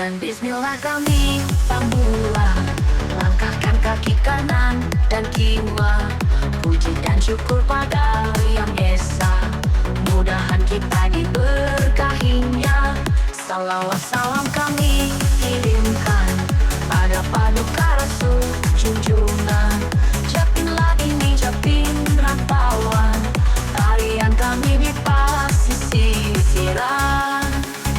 Dengan bismillah kami pemula, langkahkan kaki kanan dan jiwa. Puji dan syukur pada Yang Esa, mudahan kita diberkahinya. Salawat salam kami kirimkan pada paduka Rasul junjungan. Japinlah ini japin rantauan, tarian kami di pasisiran.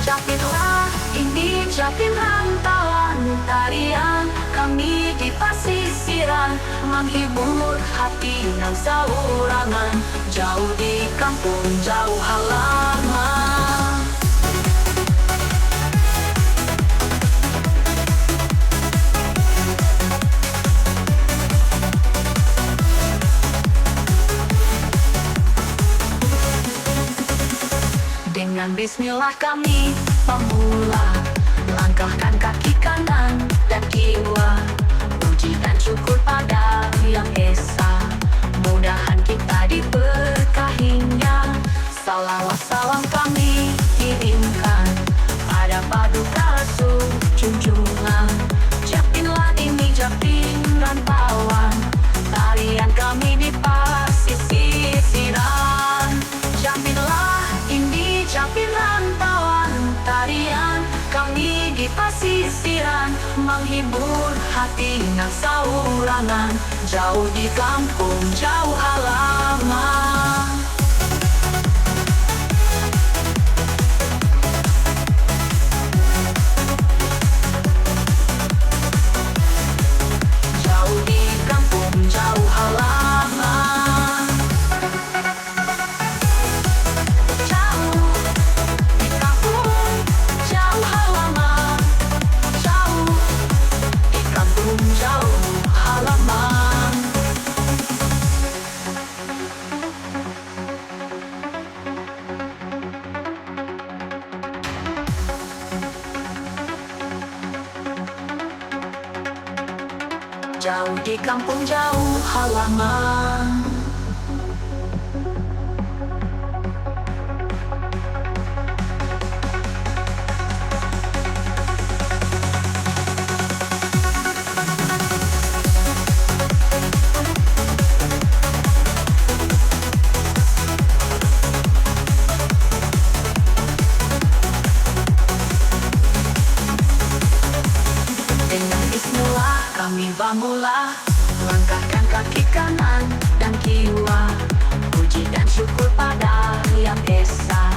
Japinlah ini japin rantauan, tarian kami di pasisiran. Menghibur hati nan saurangan, jauh di kampung jauh halaman. Dengan bismillah kami pemula, langkahkan kaki kanan dan jiwa. Puji dan syukur pada Yang Esa, mudahan kita diberkahinya. Salawat salam kami kirimkan pada paduka Rasul junjungan. Japinlah ini japin rantauan, tarian kami di pasisiran. Japinlah ini japin rantauan, tarian kami di pasisiran. Menghibur hati nan saurangan, jauh di kampung jauh halaman. Jauh di kampung jauh halaman. Jauh di kampung jauh halaman. Jauh di kampung jauh halaman. Jauh di kampung jauh halaman. Dengan bismillah kami pemula, langkahkan kaki kanan dan jiwa. Puji dan syukur pada Yang Esa,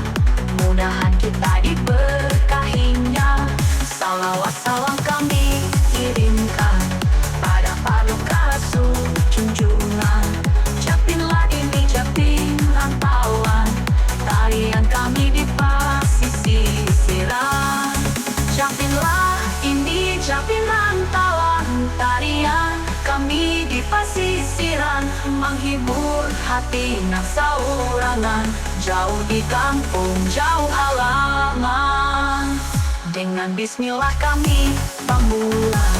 mudahan kita diberkahinya. Salawat salam kami kirimkan pada paduka Rasul junjungan. Japinlah ini japin rantauan, tarian kami di pasisiran. Japinlah ini japin rantauan, tarian kami di pasisiran. Menghibur hati nan saurangan, jauh di kampung jauh halaman. Dengan bismillah kami pemula.